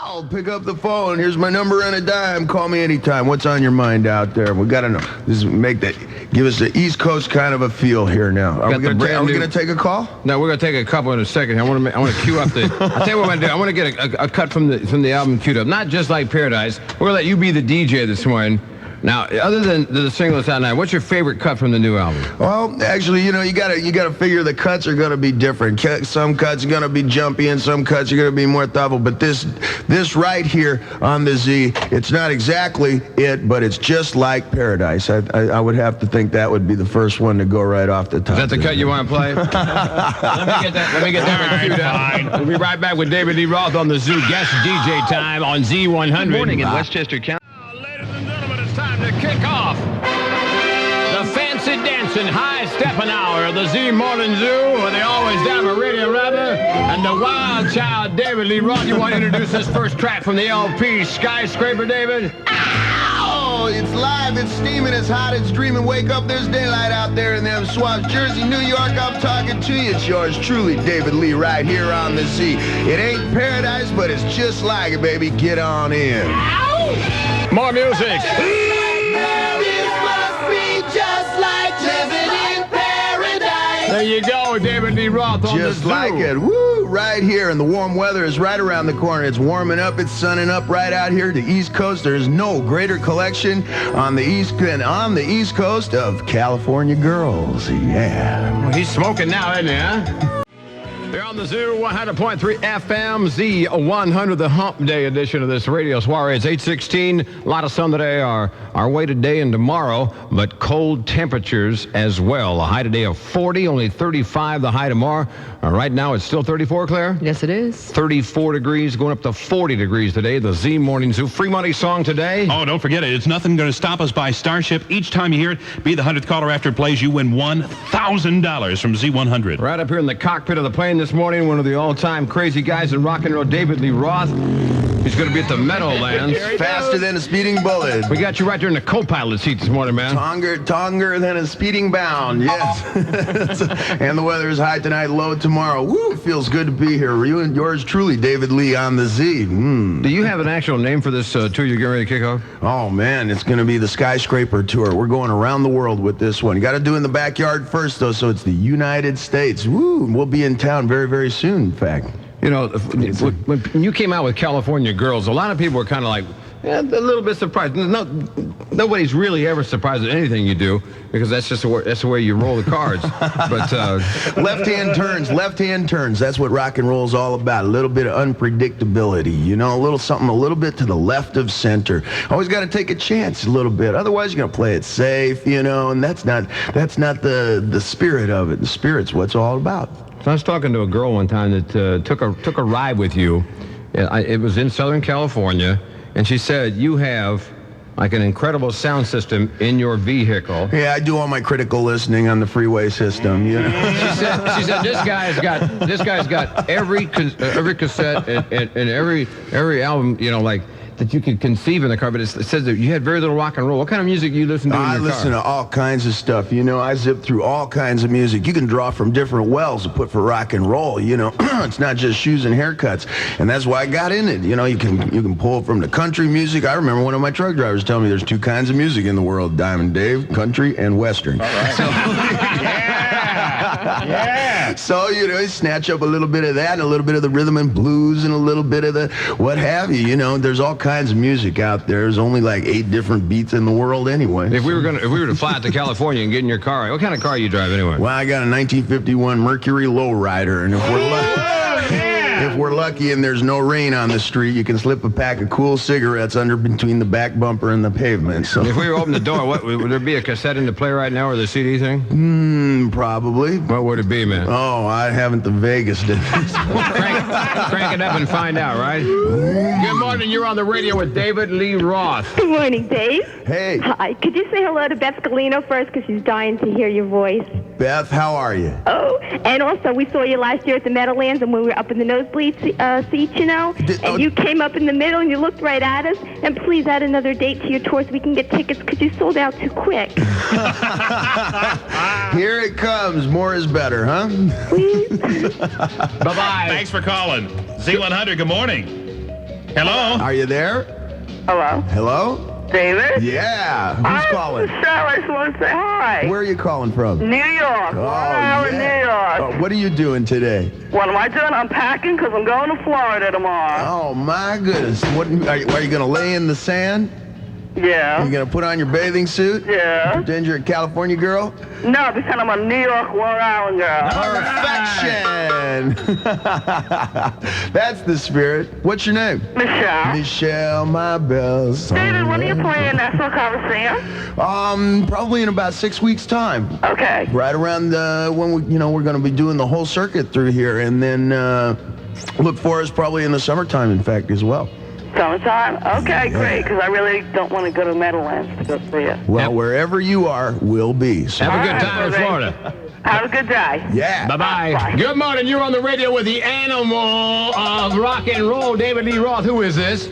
I'll pick up the phone. Here's my number and a dime. Call me anytime. What's on your mind out there? We gotta know. This is give us the East Coast kind of a feel here now. Are we gonna take a call? No, we're gonna take a couple in a second. I want to cue up the. I'll tell you what I'm gonna do. I want to get a cut from the album queued up. Not just like Paradise. We're gonna let you be the DJ this morning. Now, other than the singles out now, what's your favorite cut from the new album? Well, actually, you gotta figure the cuts are gonna be different. Some cuts are gonna be jumpy, and some cuts are gonna be more thoughtful. But this right here on the Z, it's not exactly it, but it's just like Paradise. I would have to think that would be the first one to go right off the top. Is that the cut you want to play? Let me get that queued up. We'll be right back with David Lee Roth on the Zoo guest DJ time on Z-100. Good morning in Westchester County. Time to kick off the fancy dancing, high-stepping hour of the Z Morning Zoo, where they always have a radio rather, and the wild child, David Lee Roth. You want to introduce this first track from the LP, Skyscraper, David? Ow! It's live, it's steaming, it's hot, it's dreaming. Wake up, there's daylight out there in them swamps. Jersey, New York, I'm talking to you. It's yours truly, David Lee, right here on the Z. It ain't Paradise, but it's just like it, baby. Get on in. Ow! More music. There you go, David Lee Roth on just the Zoo. Like it. Woo! Right here, and the warm weather is right around the corner. It's warming up, it's sunning up right out here. The East Coast, there's no greater collection on the East Coast of California girls. Yeah. Well, he's smoking now, isn't he, huh? They're on the Zoo, 100.3 FM, Z-100, the hump day edition of this radio soiree. It's 8:16. A lot of sun today, our way today and tomorrow, but cold temperatures as well. A high today of 40, only 35 the high tomorrow. Right now, it's still 34, Claire? Yes, it is. 34 degrees, going up to 40 degrees today. The Z Morning Zoo. Free money song today. Oh, don't forget it. It's Nothing Gonna Stop Us by Starship. Each time you hear it, be the 100th caller after it plays, you win $1,000 from Z100. Right up here in the cockpit of the plane this morning, one of the all-time crazy guys in rock and roll, David Lee Roth. He's going to be at the Meadowlands. Faster than a speeding bullet. We got you right there in the co-pilot seat this morning, man. Tonger than a speeding bound, yes. And the weather is high tonight, low tomorrow. Woo, feels good to be here. You and yours truly, David Lee on the Z. Do you have an actual name for this tour you're getting ready to kick off? Oh, man, it's going to be the Skyscraper tour. We're going around the world with this one. You got to do it in the backyard first, though, so it's the United States. Woo, we'll be in town very, very soon, in fact. You know, when you came out with California Girls, a lot of people were kind of like, a little bit surprised. No, nobody's really ever surprised at anything you do, because that's the way you roll the cards. But left-hand turns. That's what rock and roll is all about. A little bit of unpredictability, you know, a little bit to the left of center. Always got to take a chance a little bit. Otherwise, you're gonna play it safe, you know, and that's not the spirit of it. The spirit's what's all about. So I was talking to a girl one time that took a ride with you. It was in Southern California, and she said you have like an incredible sound system in your vehicle. Yeah, I do all my critical listening on the freeway system. You know. She said this guy's got every cassette and every album, you know, like, that you could conceive in the car, but it says that you had very little rock and roll. What kind of music do you listen to in your car? I listen to all kinds of stuff. You know, I zip through all kinds of music. You can draw from different wells to put for rock and roll. You know, it's not just shoes and haircuts, and that's why I got in it. You know, you can pull from the country music. I remember one of my truck drivers telling me there's two kinds of music in the world: Diamond Dave, country, and western. All right. So, yeah. So, you know, you snatch up a little bit of that and a little bit of the rhythm and blues and a little bit of the what have you. You know, there's all kinds of music out there. There's only like 8 different beats in the world anyway. If we were to fly out to California and get in your car, what kind of car you drive anyway? Well, I got a 1951 Mercury Lowrider, and if we're lucky and there's no rain on the street, you can slip a pack of cool cigarettes between the back bumper and the pavement. So if we open the door, would there be a cassette in the play right now, or the CD thing? Probably. What would it be, man? Oh, I haven't the vaguest. Crank it up and find out, right? Good morning. You're on the radio with David Lee Roth. Good morning, Dave. Hey. Hi. Could you say hello to Beth Galino first, because she's dying to hear your voice? Beth, how are you? Oh, and also we saw you last year at the Meadowlands, and when we were up in the nosebleed seats, you know, you came up in the middle and you looked right at us. And please add another date to your tour so we can get tickets, because you sold out too quick. Here it comes. More is better, huh? Please. Bye-bye. Thanks for calling. Z100, good morning. Hello? Are you there? Hello? Hello? David? Yeah. Who's calling? Michelle, I just want to say hi. Where are you calling from? New York. Oh, Long Island, yeah. New York. What are you doing today? What am I doing? I'm packing because I'm going to Florida tomorrow. Oh, my goodness. What are you going to lay in the sand? Yeah. Are you going to put on your bathing suit? Yeah. Pretend you're a California girl? No, because I'm a New York, Long Island girl. Perfection! That's the spirit. What's your name? Michelle. Michelle, my best. David, when are you playing National Coliseum? Probably in about 6 weeks' time. Okay. Right around when we're going to be doing the whole circuit through here, and then look for us probably in the summertime, in fact, as well. Summertime? Okay, great, because I really don't want to go to Meadowlands to go see it. Well, wherever you are, we'll be. So. Have a All good right, time in well, Florida. Have a good day. Yeah. Bye-bye. Bye. Good morning. You're on the radio with the animal of rock and roll, David Lee Roth. Who is this?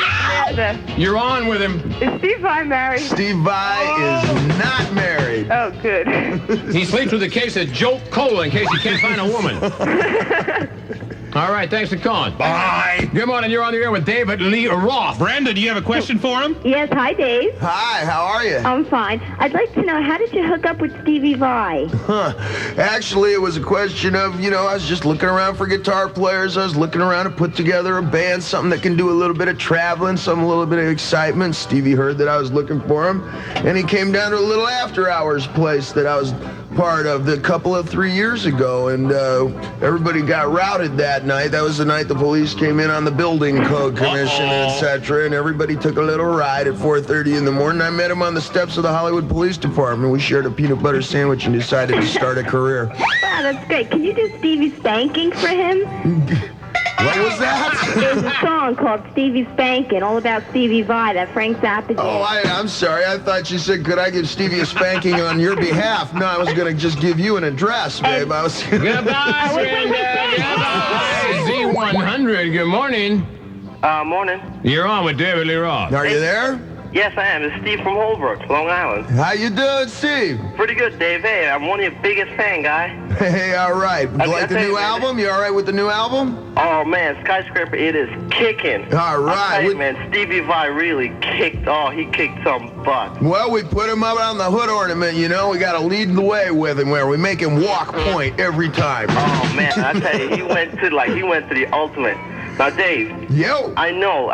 You're on with him. Is Steve Vai married? Steve Vai is not married. Oh, good. He sleeps with a case of Joe Cola in case he can't find a woman. All right, thanks for calling. Bye. Good morning. You're on the air with David Lee Roth. Brenda, do you have a question for him? Yes, hi, Dave. Hi, how are you? I'm fine. I'd like to know, how did you hook up with Stevie Vai? Actually, it was a question of, I was just looking around for guitar players. I was looking around to put together a band, something that can do a little bit of traveling, a little bit of excitement. Stevie heard that I was looking for him, and he came down to a little after-hours place that I was part of a couple of 3 years ago, and everybody got routed that night. That was the night the police came in on the building code commission, etc., and everybody took a little ride at 4:30 in the morning. I met him on the steps of the Hollywood Police Department. We shared a peanut butter sandwich and decided to start a career. Wow, that's great. Can you do Stevie Spanking for him? What was that? There's a song called Stevie Spanking, all about Stevie Vai, that Frank Zappa did. Oh, I'm sorry. I thought you said, could I give Stevie a spanking on your behalf? No, I was going to just give you an address, babe. I was. Goodbye, Brenda. Goodbye. Z-100. Good morning. Morning. You're on with David Lee Roth. Are you there? Yes, I am. It's Steve from Holbrook, Long Island. How you doing, Steve? Pretty good, Dave. Hey, I'm one of your biggest fan, guy. Hey, all right. You like the new album? You all right with the new album? Oh, man, Skyscraper, it is kicking. All right. I'll tell you, man, Stevie Vai really kicked some butt. Well, we put him up on the hood ornament, We got to lead the way with him where we make him walk point every time. Oh, man, I tell you, he went to the ultimate. Now, Dave. Yo. I know,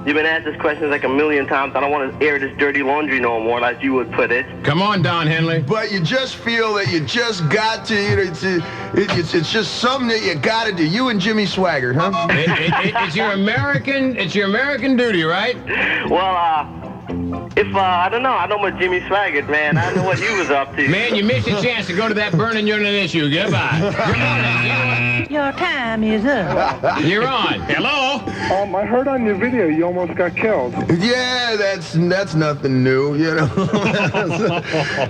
you've been asked this question like a million times. I don't want to air this dirty laundry no more, as you would put it. Come on, Don Henley. But you just feel that you just got to, it's just something that you got to do. You and Jimmy Swaggart, huh? It's your American duty, right? Well, I don't know. I know about Jimmy Swaggart, man. I know what he was up to. Man, you missed your chance to go to that burning unit issue. Goodbye. Good morning. Your time is up. You're on. Hello? I heard on your video you almost got killed. Yeah, that's nothing new,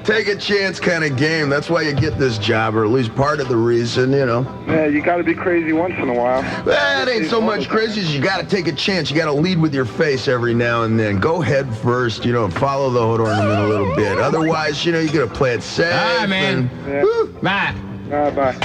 Take a chance kind of game. That's why you get this job, or at least part of the reason, Yeah, you got to be crazy once in a while. That ain't so much crazy as you got to take a chance. You got to lead with your face every now and then. Go head first, follow the hood ornament a little bit. Otherwise, you got to play it safe. All right, man. Bye. Bye.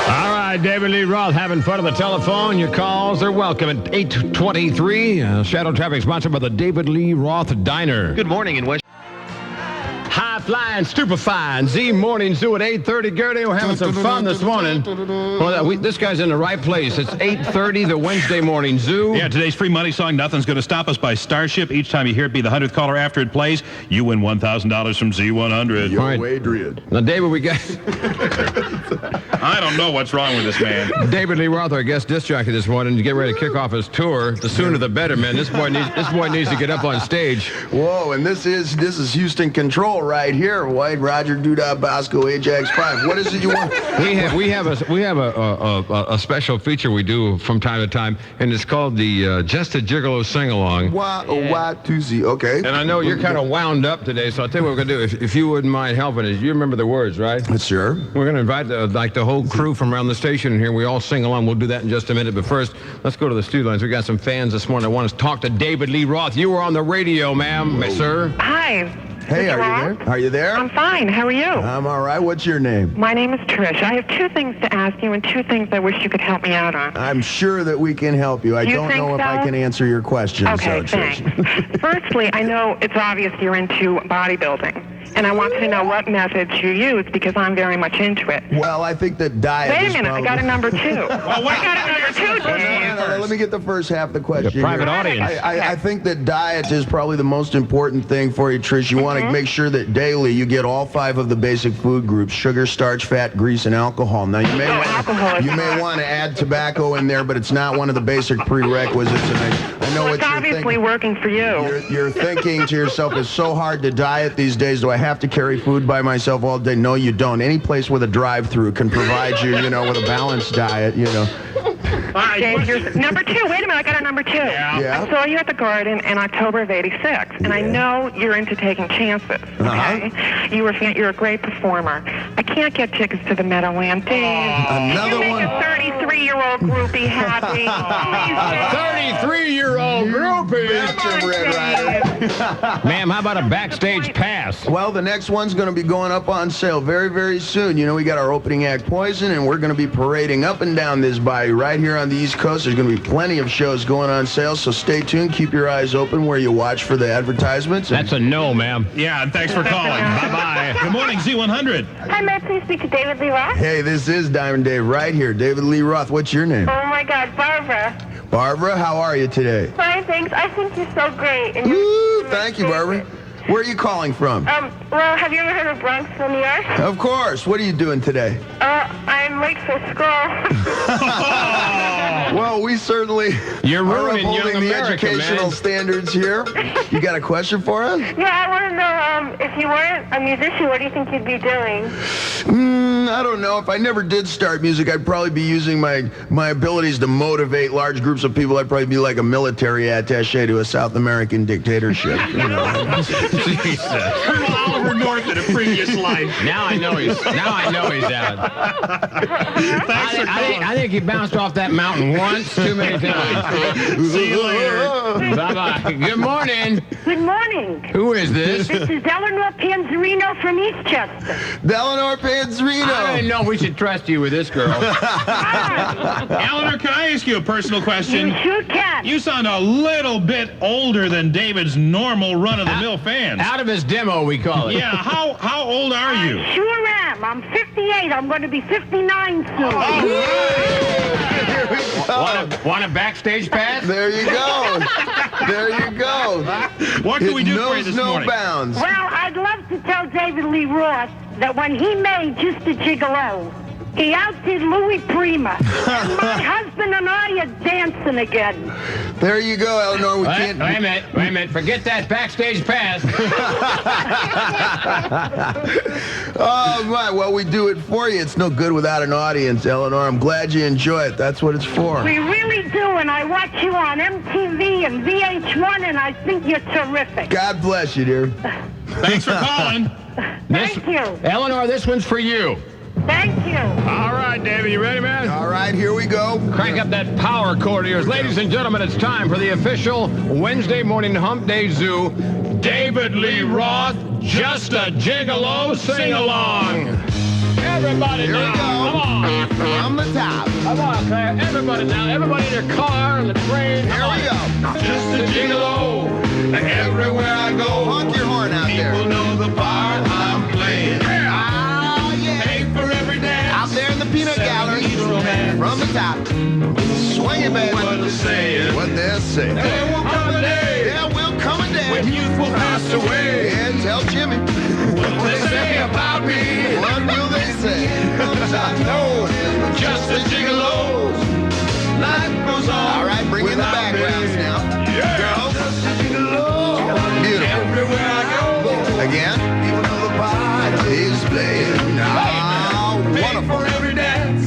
All right, David Lee Roth having fun on the telephone. Your calls are welcome at 8:23. Shadow Traffic sponsored by the David Lee Roth Diner. Good morning in West. High flying, stupefying. Z Morning Zoo at 8:30. Gertie, we're having some fun this morning. Well, this guy's in the right place. It's 8:30, the Wednesday Morning Zoo. Yeah, today's free money song, Nothing's Gonna Stop Us by Starship. Each time you hear it, be the 100th caller after it plays. You win $1,000 from Z-100. Yo, All right. Adrian. Now, David, we got I don't know what's wrong with this man. David Lee Roth, our guest disc jockey this morning, to get ready to kick off his tour. The sooner the better, man. This boy needs to get up on stage. Whoa, and this is Houston Control right here. White, Roger, Doodah, Bosco, Ajax 5. What is it you want? We have a special feature we do from time to time, and it's called the Just a Gigolo Sing-Along. Y-O-Y-2-Z, okay. And I know you're kind of wound up today, so I'll tell you what we're going to do. If you wouldn't mind helping us, you remember the words, right? Sure. We're going to invite the whole crew from around the station in here. We all sing along. We'll do that in just a minute. But first, let's go to the studio lines. We got some fans this morning that want to talk to David Lee Roth. You were on the radio, ma'am, sir. Hi. Hey, are you there? Are you there? I'm fine. How are you? I'm all right. What's your name? My name is Trish. I have two things to ask you and two things I wish you could help me out on. I'm sure that we can help you. I You don't think know if I so? can answer your questions. Okay, Trish. thanks. Firstly, I know it's obvious you're into bodybuilding, and I want to know what methods you use because I'm very much into it. Well, I think that diet Wait a is minute, probably... I got a number two. I got a number two, No, Dave. let me get the first half of the question. Your private here. audience. I think that diet is probably the most important thing for you, Trish. You want to make sure that daily you get all 5 of the basic food groups: sugar, starch, fat, grease, and alcohol. Now, you may want to add tobacco in there, but it's not one of the basic prerequisites. And I know Well, what it's you're obviously thinking. working for you. You're thinking to yourself, it's so hard to diet these days. Do I have to carry food by myself all day? No, you don't. Any place with a drive-through can provide you, with a balanced diet, Dave, you're number two. Wait a minute, I got a number two. Yeah. I saw you at the Garden in October of '86, and I know you're into taking chances. Okay, you're a great performer. I can't get tickets to the Meadowland. Dave, Another you one? make a 33-year-old groupie happy. A 33-year-old groupie. Betcha, Red Ryder. Ma'am, how about a backstage pass? Well, the next one's going to be going up on sale very, very soon. We got our opening act, Poison, and we're going to be parading up and down this bayou right here on the East Coast. There's going to be plenty of shows going on sale, so stay tuned. Keep your eyes open where you watch for the advertisements. That's a no, ma'am. Yeah, and thanks for calling. Bye-bye. Good morning, Z-100. Hi, may I please speak to David Lee Roth? Hey, this is Diamond Dave right here. David Lee Roth. What's your name? Oh, my God, Barbara. Barbara, how are you today? Fine, thanks. I think you're so great. And Woo, thank you, Barbara. Where are you calling from? Well, have you ever heard of Bronxville, New York? Of course. What are you doing today? I'm late for school. Well, we certainly You're are ruining young upholding the America, educational man. standards here. You got a question for us? Yeah, I want to know, if you weren't a musician, what do you think you'd be doing? I don't know. If I never did start music, I'd probably be using my abilities to motivate large groups of people. I'd probably be like a military attaché to a South American dictatorship. Jesus. Oliver North in a previous life. Now I know he's out. Thanks for calling. I think he bounced off that mountain once too many times. See you later. Bye-bye. Good morning. Good morning. Who is this? This is Eleanor Panzerino from Eastchester. Eleanor Panzerino. I didn't know we should trust you with this girl. Eleanor, can I ask you a personal question? You sure can. You sound a little bit older than David's normal run-of-the-mill fans. Out of his demo, we call it. Yeah, how old are you? I sure am. I'm 58. I'm going to be 59 soon. Want a backstage pass? There you go. There you go. What can we do for you It this knows no morning? bounds. Well, I'd love to tell David Lee Roth that when he made Just a Gigolo, he outdid Louis Prima. And my husband and I are dancing again. There you go, Eleanor. We Wait can't. a minute. Forget that backstage pass. Oh, my. Well, we do it for you. It's no good without an audience, Eleanor. I'm glad you enjoy it. That's what it's for. We really do, and I watch you on MTV and VH1, and I think you're terrific. God bless you, dear. Thanks for calling. Thank you. Eleanor, this one's for you. Thank you. All right, David, you ready, man? All right, here we go. Crank up that power cord of yours. Ladies and gentlemen, it's time for the official Wednesday morning Hump Day Zoo David Lee Roth Just a Gigolo sing-along. Everybody Here we now. go. Come on. From the top. Come on, Claire. Everybody now. Everybody in their car, on the train. Here we go. Just a gigolo. Everywhere I go. Honk your horn out there. People know the part I'm playing. Ah, yeah. Pay for every dance. Out there in the peanut gallery. From the top. Swing it, baby. What they're saying. What they're saying. There will come a day. There will come a day. When youth will pass away. Yeah, tell Jimmy. What will they say about me? What will they say? Cause I know just a gigolo. Life goes on. All right, bring in the without backgrounds me. now. Yeah. Girls. Just a gigolo. Beautiful. Everywhere I go. Again. People know the part He's playing. Ah, Pay wonderful. for every dance.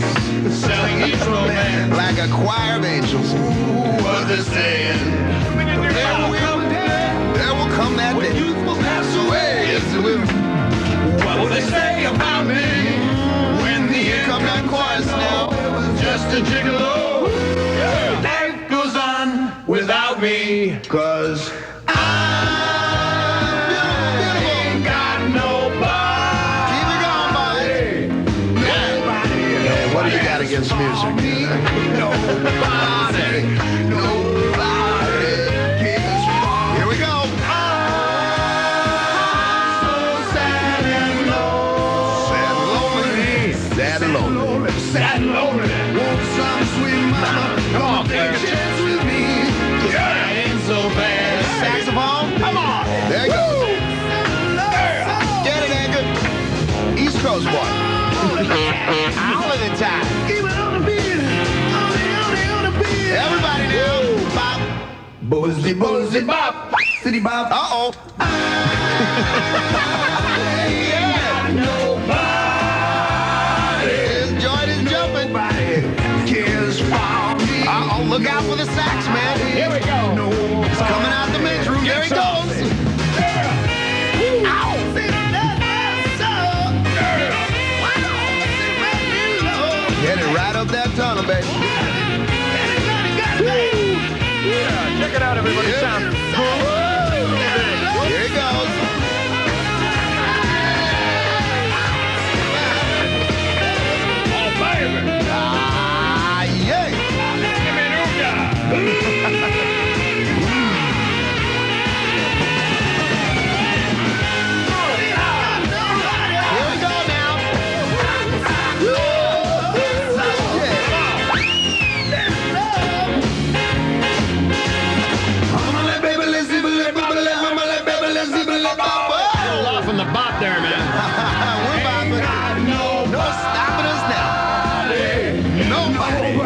Selling each romance. Like a choir of angels. What they're saying. There will come that When day. youth will pass away. Yes, it will. What will they say about me? When the end Come that chorus now. just a gigolo. Life goes on without me. 'Cause I'm music. Nobody cares for me. Here we go. Sad and lonely. Sad and lonely. Want some sweet mama? Come on, take a Ferguson. chance with me. Yeah, it ain't so bad. Saxophone? Come on. There you go. Get it, Edgar. East Coast boy. All of the time. Keep it on the beat. On the beat. Everybody now. Bop. Buzzy, buzzy, bop. City bop. Uh-oh. Uh-oh, look out for the sax, man. Here we go. He's coming out the men's room. There he goes. Ow. Get it right up that tunnel, baby. Yeah, check it out, everybody. Sound. Here he goes. Oh, baby. Ah, yeah. Give me an ooga. Here we go now. Off on the bop there, man. We're bopping. No stopping us now. Nobody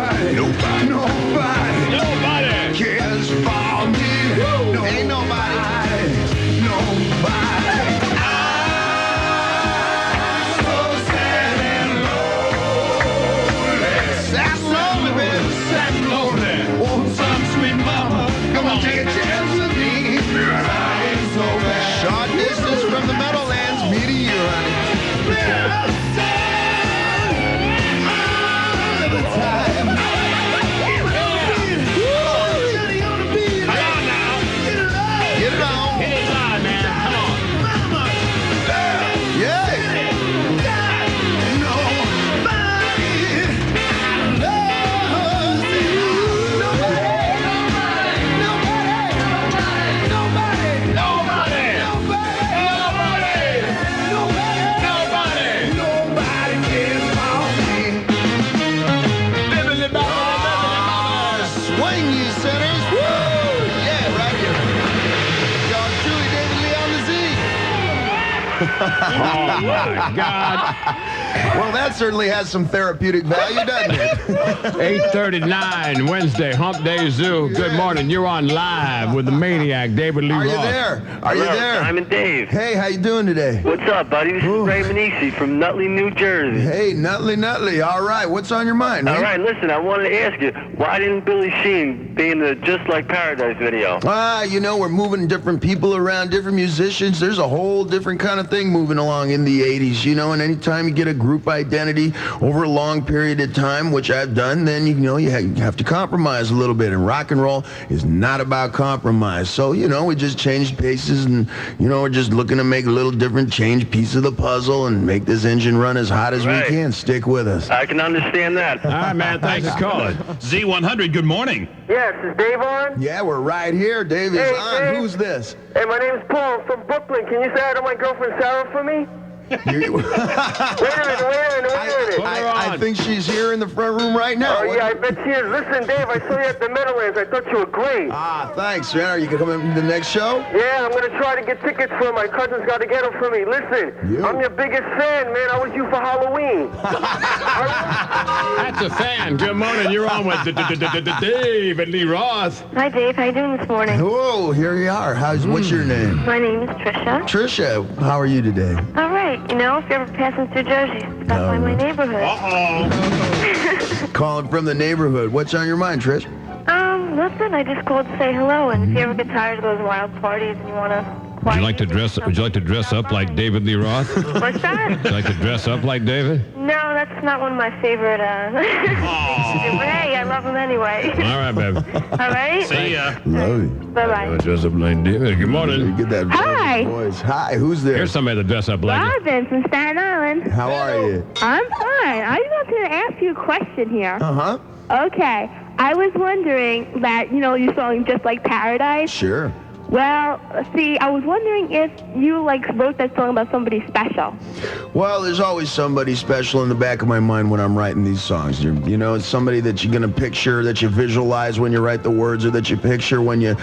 Nobody. cares for me. Ain't nobody. Nobody. I'm so sad and lonely. Sad and lonely, baby. Sad and lonely. Want some sweet mama? Come on, take a chance with me. Short distance from the Meadowlands, me to you, honey. All the time. Come on now. Get it on. Hit it live, man. Come on. Yeah. Swing, you sinners. Woo! Yeah, right here. Y'all truly David Lee on the Z. Oh, my God. Well, that certainly has some therapeutic value, doesn't it? 8:39 Wednesday, Hump Day Zoo. Good morning. You're on live with the maniac, David Lee Are you Roth. there? Are you there? I'm Dave. Hey, how you doing today? What's up, buddy? This Ooh. is Ray Manisi from Nutley, New Jersey. Hey, Nutley. All right, what's on your mind, man? All right, listen, I wanted to ask you, why didn't Billy Sheen be in the Just Like Paradise video? We're moving different people around, different musicians. There's a whole different kind of thing moving along in the 80s, and anytime you get a group identity over a long period of time, which I've done, then, you have to compromise a little bit, and rock and roll is not about compromise. So, we just changed paces, and, we're just looking to make a little different change piece of the puzzle and make this engine run as hot as Right. we can. Stick with us. I can understand that. All right, man. Thanks for calling. Z-100, good morning. Yes, is Dave on? Yeah, we're right here. Dave is Hey, on. Dave. Who's this? Hey, my name's Paul. I'm from Brooklyn. Can you say hi to my girlfriend Sarah for me? Wait a minute. I think she's here in the front room right now. Oh, yeah, I bet she is. Listen, Dave, I saw you at the Meadowlands. I thought you were great. Ah, thanks, man. Are you coming to the next show? Yeah, I'm going to try to get tickets for my cousin's got to get them for me. Listen, You. I'm your biggest fan, man. I was you for Halloween. That's a fan. Good morning. You're on with David Lee Roth. Hi, Dave. How you doing this morning? Whoa, here you are. What's your name? My name is Trisha. Trisha, how are you today? All right. If you're ever passing through Jersey, stop by my neighborhood. Calling from the neighborhood. What's on your mind, Trish? Nothing. I just called to say hello. And if you ever get tired of those wild parties and you want to Would you like to dress up like David Lee Roth? What's that? Would you like to dress up like David? No, that's not one of my favorite. But hey, I love him anyway. All right, baby. All right. See ya. Love you. Bye-bye. Dress up like David. Good morning. Get that Hi. voice. Hi, who's there? Here's somebody to dress up like you. Robin from Staten Island. How are you? I'm fine. I just wanted to ask you a question here. Uh-huh. Okay. I was wondering that, you song Just Like Paradise. Sure. Well, see, I was wondering if you, wrote that song about somebody special. Well, there's always somebody special in the back of my mind when I'm writing these songs. It's somebody that you're going to picture, that you visualize when you write the words, or that you picture when you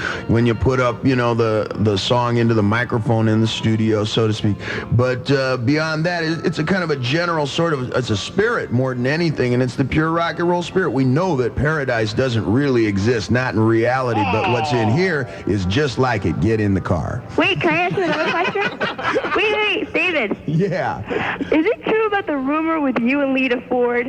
put up, the song into the microphone in the studio, so to speak. But beyond that, it's a kind of a general it's a spirit more than anything, and it's the pure rock and roll spirit. We know that paradise doesn't really exist, not in reality, but what's in here is just like it. Get in the car. Wait, can I ask you another question? Wait, David. Yeah. Is it true about the rumor with you and Lita Ford?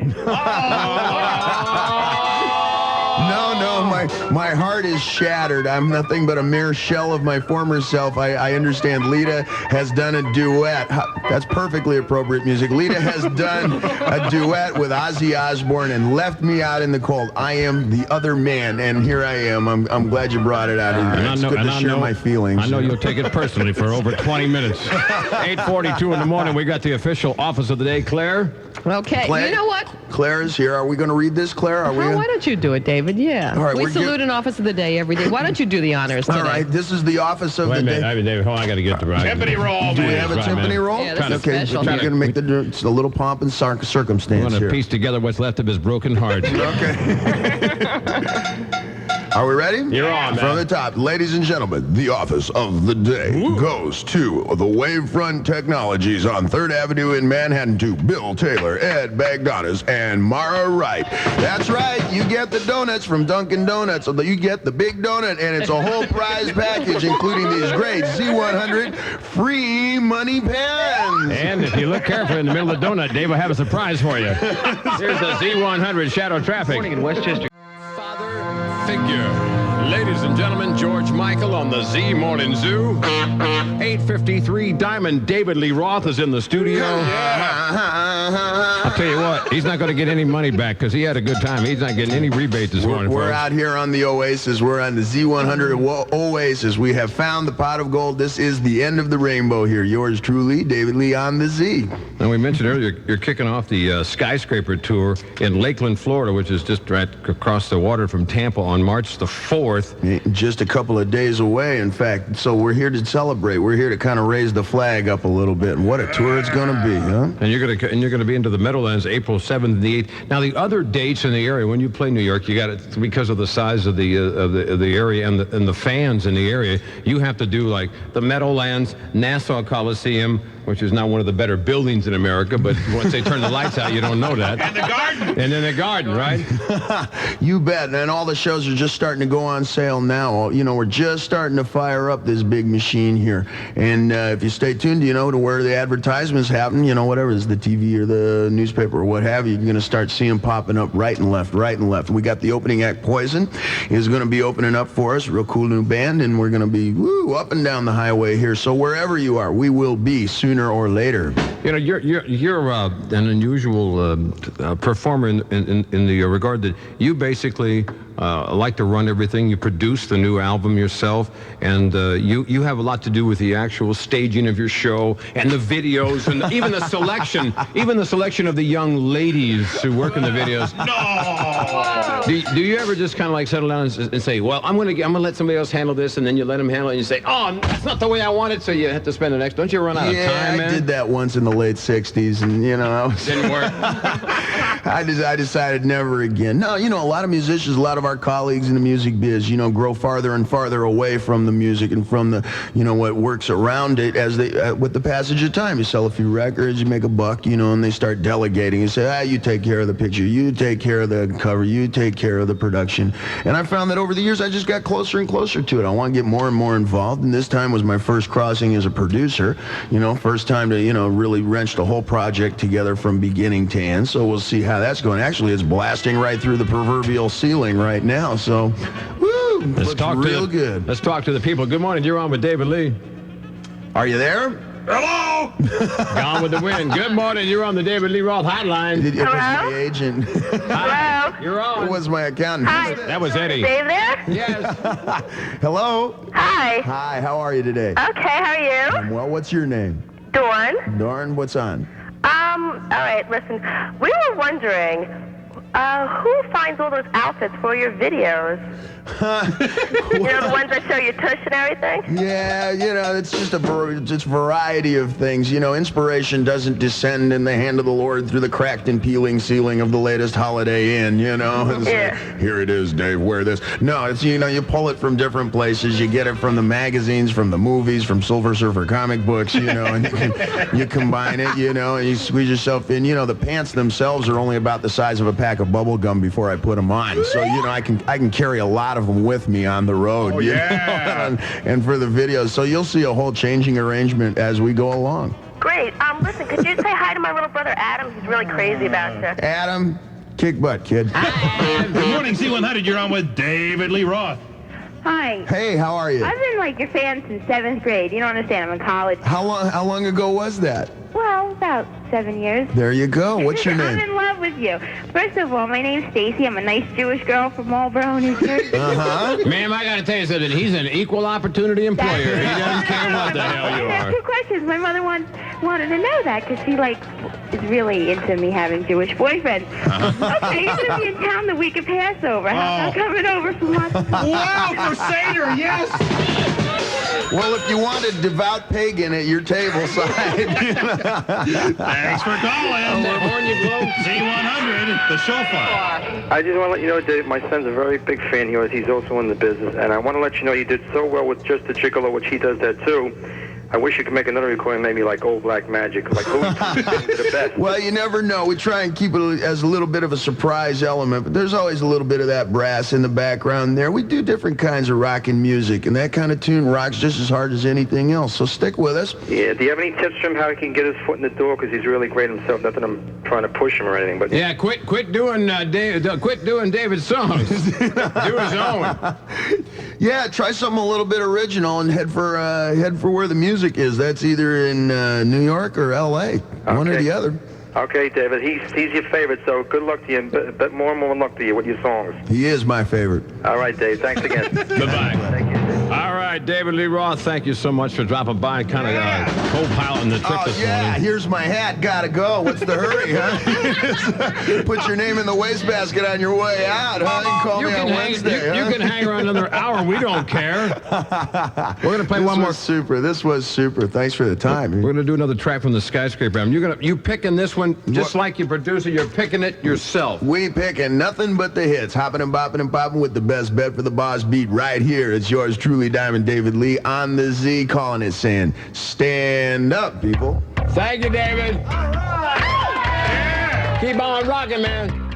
No, my heart is shattered. I'm nothing but a mere shell of my former self. I understand Lita has done a duet. That's perfectly appropriate music. Lita has done a duet with Ozzy Osbourne and left me out in the cold. I am the other man, and here I am. I'm glad you brought it out. It's good to share my feelings. I know you'll take it personally for over 20 minutes. 8:42 in the morning. We got the official office of the day, Claire. Okay. Claire? You know what? Claire is here. Are we going to read this, Claire? Why don't you do it, David? Yeah. All right, we salute an office of the day every day. Why don't you do the honors today? All right, this is the office of Wait the a minute, day. David, hold on, I got to get the right. Timpani roll, Do we man. have a timpani roll? Yeah, this is Okay, special. you're going to make it's a little pomp and I circumstance want to here. piece together what's left of his broken heart. Okay. Are we ready? You're on, man. From the top, ladies and gentlemen, the office of the day goes to the Wavefront Technologies on 3rd Avenue in Manhattan to Bill Taylor, Ed Bagdonis, and Mara Wright. That's right, you get the donuts from Dunkin' Donuts. So you get the big donut, and it's a whole prize package, including these great Z-100 free money pens. And if you look carefully in the middle of the donut, Dave will have a surprise for you. Here's the Z-100 Shadow Traffic. Morning in Westchester. Father figure. Ladies and gentlemen, George Michael on the Z Morning Zoo. 8:53, Diamond David Lee Roth is in the studio. I'll tell you what, he's not going to get any money back because he had a good time. He's not getting any rebate this morning, We're folks. out here on the Oasis. We're on the Z-100 Oasis. We have found the pot of gold. This is the end of the rainbow here. Yours truly, David Lee on the Z. And we mentioned earlier, you're kicking off the Skyscraper tour in Lakeland, Florida, which is just right across the water from Tampa on March the 4th. Just a couple of days away, in fact. So we're here to celebrate. We're here to kind of raise the flag up a little bit. And what a tour it's going to be, huh? And you're going to be into the Meadowlands April 7th and the 8th. Now the other dates in the area, when you play New York, you got it because of the size of the area and the fans in the area. You have to do like the Meadowlands, Nassau Coliseum, which is not one of the better buildings in America, but once they turn the lights out, you don't know that. And the garden. And then the garden, right? You bet. And all the shows are just starting to go on sale now. We're just starting to fire up this big machine here. And if you stay tuned, to where the advertisements happen, whatever is the TV or the newspaper or what have you, you're going to start seeing them popping up right and left. We got the opening act, Poison, is going to be opening up for us. Real cool new band. And we're going to be up and down the highway here. So wherever you are, we will be sooner or later. You're an unusual performer in the regard that you basically like to run everything. You produce the new album yourself, and you have a lot to do with the actual staging of your show and the videos and even the selection, of the young ladies who work in the videos. No! Do you ever just kind of like settle down and say, well, I'm gonna let somebody else handle this, and then you let them handle it, and you say, oh, that's not the way I want it, so you have to spend the next. Don't you run out of time, man? I did that once in the late 60s, and Didn't work. I decided never again. No, a lot of musicians, a lot of our colleagues in the music biz, grow farther and farther away from the music and from the, what works around it as they, with the passage of time. You sell a few records, you make a buck, and they start delegating. You say, you take care of the picture, you take care of the cover, you take care of the production. And I found that over the years, I just got closer and closer to it. I want to get more and more involved. And this time was my first crossing as a producer, first time to, really wrench the whole project together from beginning to end. So we'll see how that's going. Actually, it's blasting right through the proverbial ceiling right now. So, Let's talk real good. Let's talk to the people. Good morning. You're on with David Lee. Are you there? Hello? Gone with the wind. Good morning. You're on the David Lee Roth hotline. It was my agent. Hello? You're on. It was my accountant. Hi. That was Eddie. Dave there? Yes. Hello? Hi. Hi, how are you today? Okay, how are you? I'm well, what's your name? Dawn. Dorn, what's on? All right, listen. We were wondering, who finds all those outfits for your videos? You know, the ones that show your tush and everything? Yeah, it's just a variety of things. Inspiration doesn't descend in the hand of the Lord through the cracked and peeling ceiling of the latest Holiday Inn, and say, Yeah. here it is, Dave, wear this. No, it's, you pull it from different places. You get it from the magazines, from the movies, from Silver Surfer comic books, and you combine it, and you squeeze yourself in. The pants themselves are only about the size of a pack of bubble gum before I put them on. So, I can carry a lot of them with me on the road. Oh, yeah. And for the videos. So you'll see a whole changing arrangement as we go along. Great. Listen, could you say hi to my little brother Adam? He's really crazy about you. Adam, kick butt, kid. Good morning, Z-100. You're on with David Lee Roth. Hi. Hey, how are you? I've been like your fan since 7th grade. You don't understand. I'm in college. How long ago was that? Well, about 7 years. There you go. What's your I'm name? in love with you. First of all, my name's Stacy. I'm a nice Jewish girl from Marlboro, New Jersey. Uh-huh. Ma'am, I got to tell you something. He's an equal opportunity employer. He doesn't care what the hell you I have are. 2 questions. My mother wanted to know that because she, is really into me having Jewish boyfriends. Okay, you're going to be in town the week of Passover. How about coming over for lunch? Wow, for Seder, yes! Well, if you want a devout pagan at your table side, Thanks for calling. Z-100, the shofar. I just want to let you know, Dave, my son's a very big fan of yours. He's also in the business. And I want to let you know you did so well with Just the Gigolo, which he does that too. I wish you could make another recording, maybe like Old Black Magic. Like, who's the best? well, you never know. We try and keep it as a little bit of a surprise element, but there's always a little bit of that brass in the background there. We do different kinds of rockin' music, and that kind of tune rocks just as hard as anything else, so stick with us. Yeah, do you have any tips for him how he can get his foot in the door? Because he's really great himself. Not that I'm trying to push him or anything, but... Yeah, quit doing David's songs. Do his own. Yeah, try something a little bit original and head for where the music is. That's either in New York or L.A. One or the other. Okay, David, he's your favorite, so good luck to you, and but more and more luck to you with your songs. He is my favorite. All right, Dave, thanks again. Goodbye. Thank you. All right, David Lee Roth, thank you so much for dropping by and kind of co-piloting the trip this morning. Here's my hat. Gotta go. What's the hurry, huh? Put your name in the wastebasket on your way out, huh? You can call me on Wednesday, you can hang around another hour. We don't care. We're going to play one more. This was super. Thanks for the time. We're going to do another track from the Skyscraper. You picking this one just like your producer. You're picking it yourself. We picking nothing but the hits. Hopping and bopping and popping with the best bet for the boss beat right here. It's yours truly, Diamond David Lee on the Z, calling it, saying, stand up, people. Thank you, David. All right. Yeah. Keep on rocking, man.